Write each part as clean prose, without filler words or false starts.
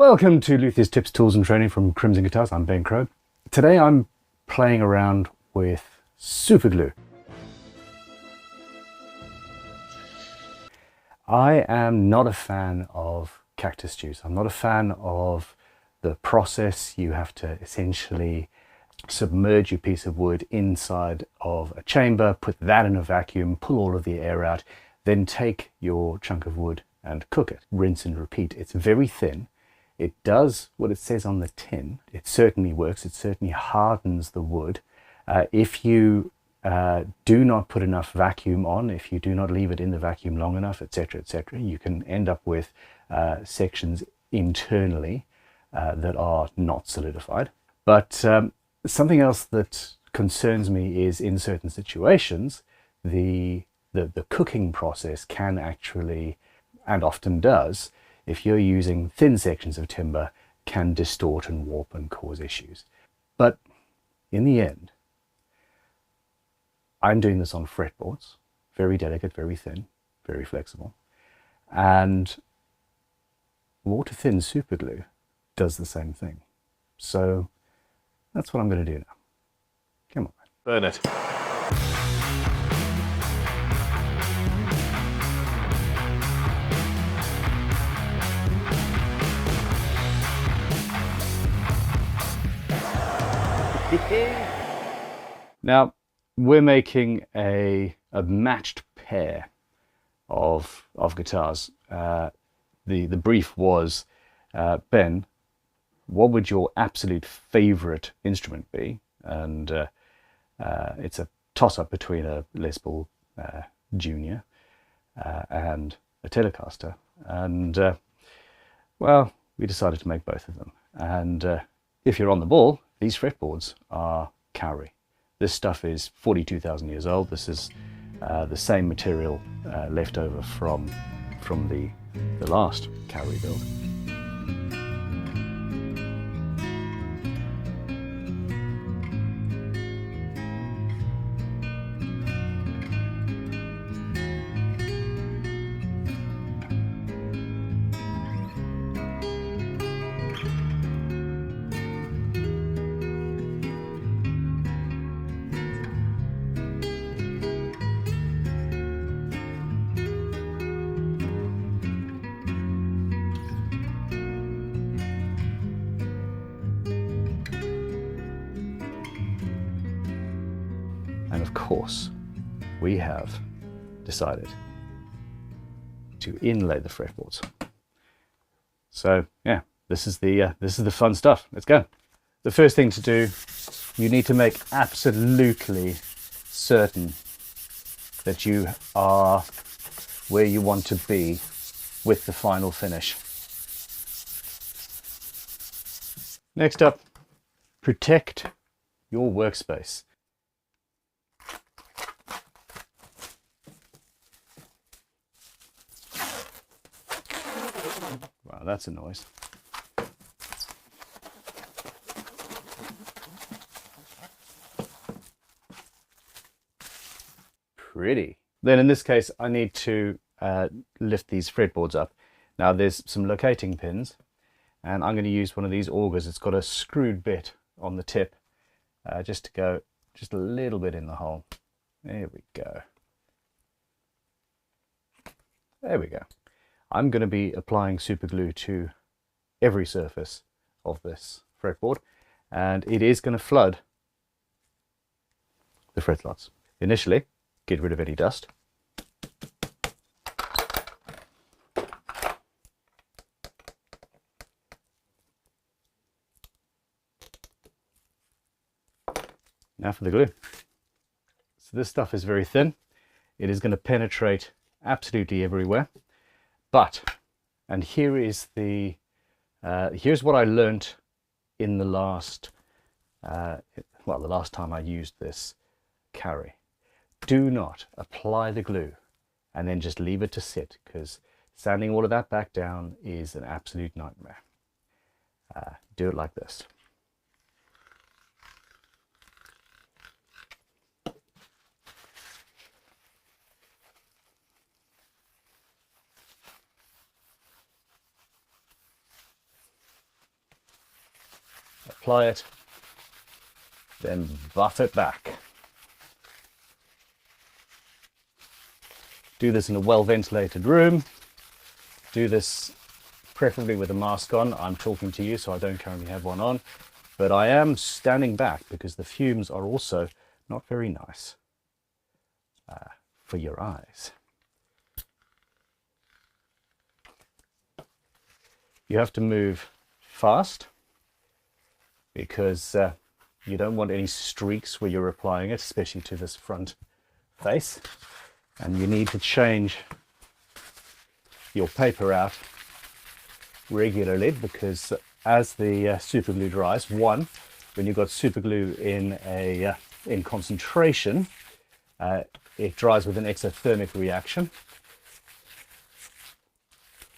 Welcome to Luthier's Tips, Tools and Training from Crimson Guitars. I'm Ben Crow. Today I'm playing around with Superglue. I am not a fan of Cactus Juice. I'm not a fan of the process. You have to essentially submerge your piece of wood inside of a chamber, put that in a vacuum, pull all of the air out, then take your chunk of wood and cook it. Rinse and repeat. It's very thin. It does what it says on the tin. It certainly works. It certainly hardens the wood. If you do not put enough vacuum on, if you do not leave it in the vacuum long enough, etc., etc., you can end up with sections internally that are not solidified. But something else that concerns me is in certain situations, the cooking process can actually, and often does, if you're using thin sections of timber, can distort and warp and cause issues. But in the end, I'm doing this on fretboards, very delicate, very thin, very flexible. And water-thin superglue does the same thing. So that's what I'm going to do now. Come on. Burn it. Now we're making a matched pair of guitars. The brief was, Ben, what would your absolute favorite instrument be? And it's a toss-up between a Les Paul Junior and a Telecaster. And well, we decided to make both of them. And if you're on the ball, these fretboards are Kauri. This stuff is 42,000 years old. This is the same material left over from the last Kauri build. And of course, we have decided to inlay the fretboards. So yeah, this is the fun stuff. Let's go. The first thing to do, you need to make absolutely certain that you are where you want to be with the final finish. Next up, protect your workspace. Wow, that's a noise. Pretty. Then in this case, I need to lift these fretboards up. Now there's some locating pins, and I'm going to use one of these augers. It's got a screwed bit on the tip, just to go just a little bit in the hole. There we go. There we go. I'm going to be applying superglue to every surface of this fretboard, and it is going to flood the fret slots. Initially, get rid of any dust. Now for the glue. So this stuff is very thin. It is going to penetrate absolutely everywhere. But, and here is the, here's what I learnt in the last, well, the last time I used this Kauri. Do not apply the glue and then just leave it to sit, because sanding all of that back down is an absolute nightmare. Do it like this. apply it, then buff it back. Do this in a well-ventilated room. Do this preferably with a mask on. I'm talking to you, so I don't currently have one on, but I am standing back because the fumes are also not very nice for your eyes. You have to move fast because you don't want any streaks where you're applying it, especially to this front face. And you need to change your paper out regularly because as the super glue dries, one, when you've got super glue in concentration, it dries with an exothermic reaction,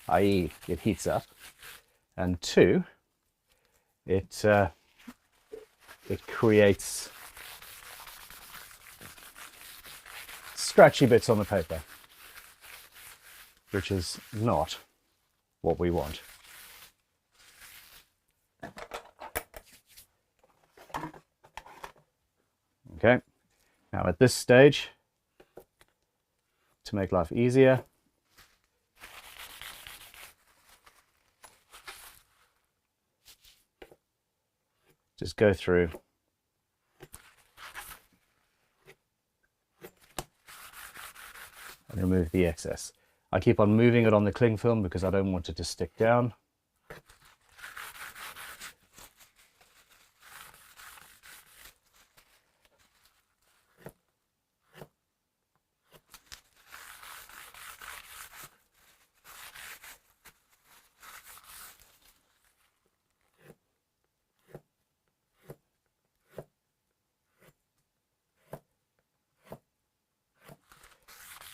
i.e. it heats up, and two, it creates scratchy bits on the paper, which is not what we want. Okay, now at this stage, to make life easier, just go through and remove the excess. I keep on moving it on the cling film because I don't want it to stick down.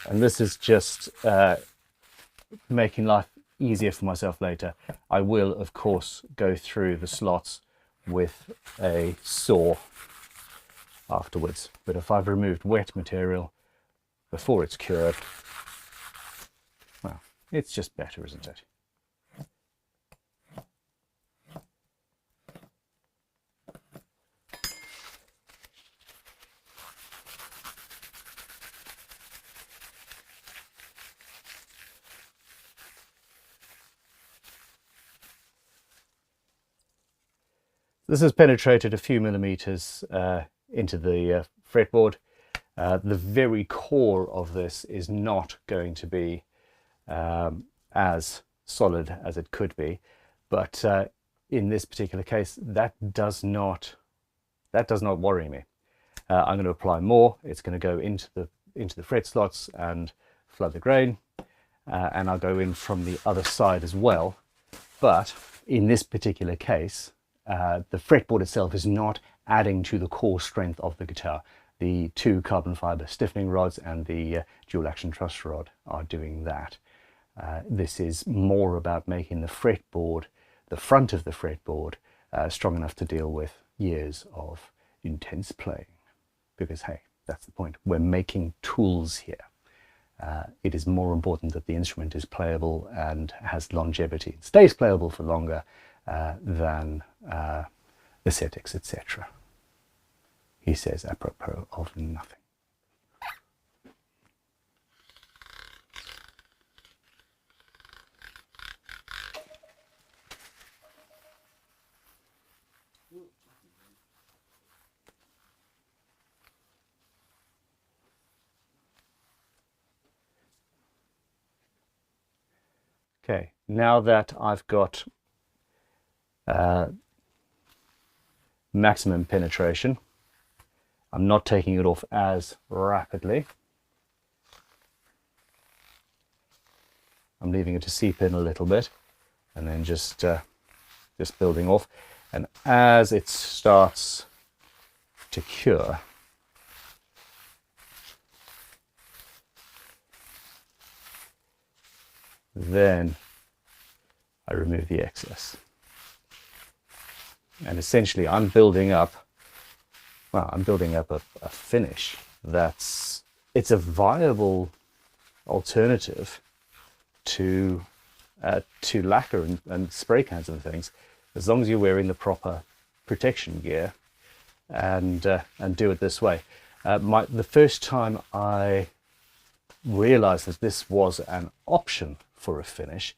And this is just making life easier for myself later. I will, of course, go through the slots with a saw afterwards. But if I've removed wet material before it's cured, well, it's just better, isn't it? This has penetrated a few millimeters into the fretboard. The very core of this is not going to be as solid as it could be, but in this particular case, that does not worry me. I'm going to apply more. It's going to go into the fret slots and flood the grain, and I'll go in from the other side as well. But in this particular case, the fretboard itself is not adding to the core strength of the guitar. The two carbon fiber stiffening rods and the dual action truss rod are doing that. This is more about making the fretboard, the front of the fretboard, strong enough to deal with years of intense playing. Because hey, that's the point. We're making tools here. It is more important that the instrument is playable and has longevity, stays playable for longer than the settings, etc. He says apropos of nothing. Okay, now that I've got maximum penetration, I'm not taking it off as rapidly. I'm leaving it to seep in a little bit and then just building off. And as it starts to cure, then I remove the excess. And essentially I'm building up, well, I'm building up a finish it's a viable alternative to lacquer and spray cans and things, as long as you're wearing the proper protection gear and do it this way. The first time I realized that this was an option for a finish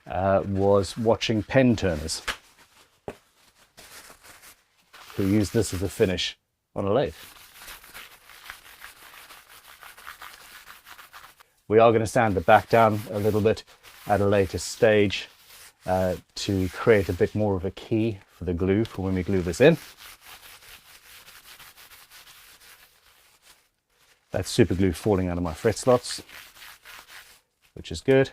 was watching pen turners who use this as a finish on a lathe. We are going to sand the back down a little bit at a later stage to create a bit more of a key for the glue for when we glue this in. That's super glue falling out of my fret slots, which is good.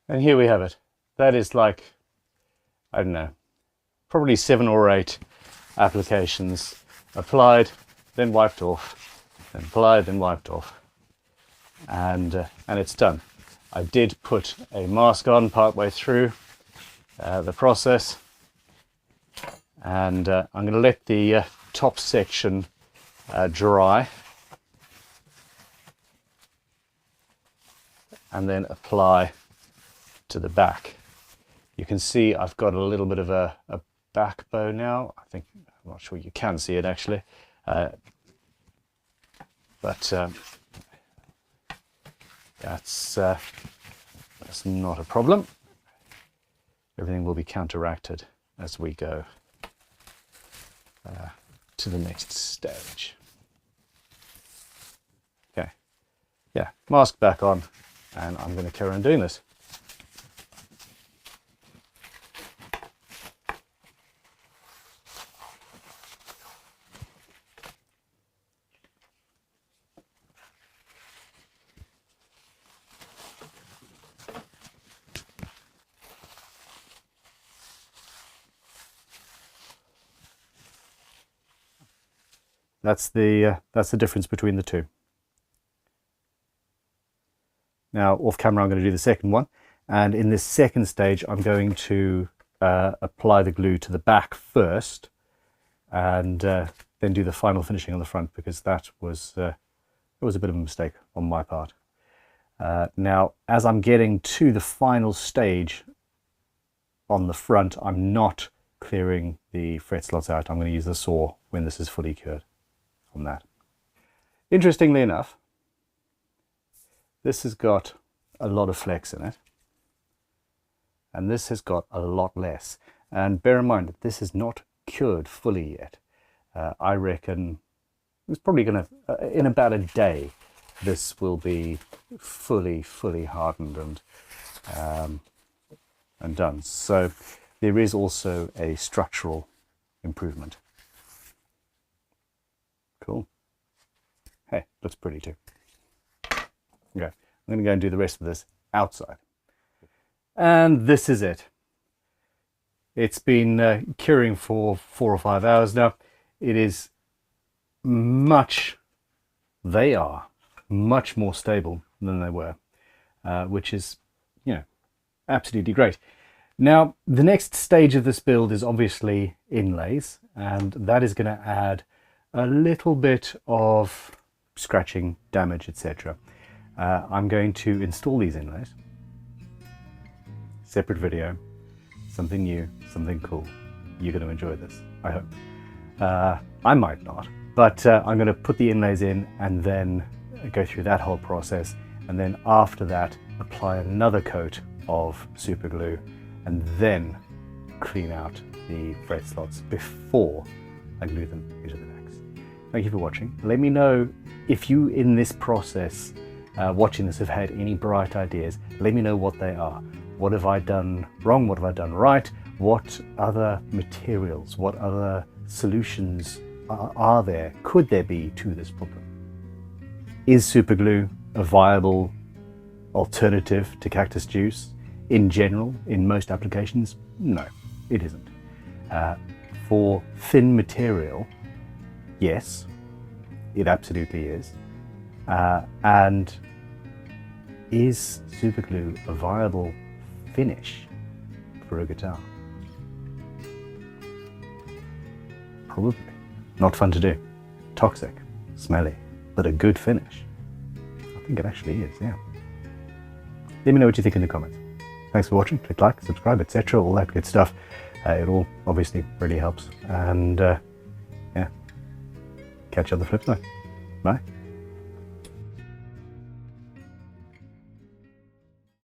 And here we have it. That is like, I don't know, probably 7 or 8 applications applied, then wiped off, then applied, then wiped off, and it's done. I did put a mask on partway through the process, and I'm going to let the top section dry, and then apply to the back. You can see I've got a little bit of a back bow now. I'm not sure you can see it actually, but that's not a problem. Everything will be counteracted as we go to the next stage. Okay, yeah, mask back on, and I'm going to carry on doing this. That's the difference between the two. Now off camera I'm going to do the second one, and in this second stage I'm going to apply the glue to the back first, and then do the final finishing on the front, because that was it was a bit of a mistake on my part. Now as I'm getting to the final stage on the front, I'm not clearing the fret slots out. I'm going to use the saw when this is fully cured on that. Interestingly enough, this has got a lot of flex in it, and this has got a lot less. And bear in mind that this is not cured fully yet. I reckon it's probably going to, in about a day, this will be fully hardened and done. So there is also a structural improvement. Cool. Hey, looks pretty too. Okay, I'm going to go and do the rest of this outside. And this is it. It's been curing for 4 or 5 hours now. It is they are much more stable than they were, which is, you know, absolutely great. Now, the next stage of this build is obviously inlays, and that is going to add a little bit of scratching, damage, etc. I'm going to install these inlays. Separate video, something new, something cool. You're going to enjoy this, I hope. I might not, but I'm going to put the inlays in and then go through that whole process, and then after that apply another coat of super glue, and then clean out the fret slots before I glue them into the backs. Thank you for watching. Let me know if you in this process watching this have had any bright ideas. Let me know what they are. What have I done wrong? What have I done right? What other materials, what other solutions are there, could there be to this problem? Is super glue a viable alternative to Cactus Juice? In general, in most applications, no, it isn't. For thin material, yes, it absolutely is. And is superglue a viable finish for a guitar? Probably. Not fun to do. Toxic, smelly, but a good finish. I think it actually is, yeah. Let me know what you think in the comments. Thanks for watching. Click like, subscribe, etc. All that good stuff. It all obviously really helps. And yeah, catch you on the flip side. Bye.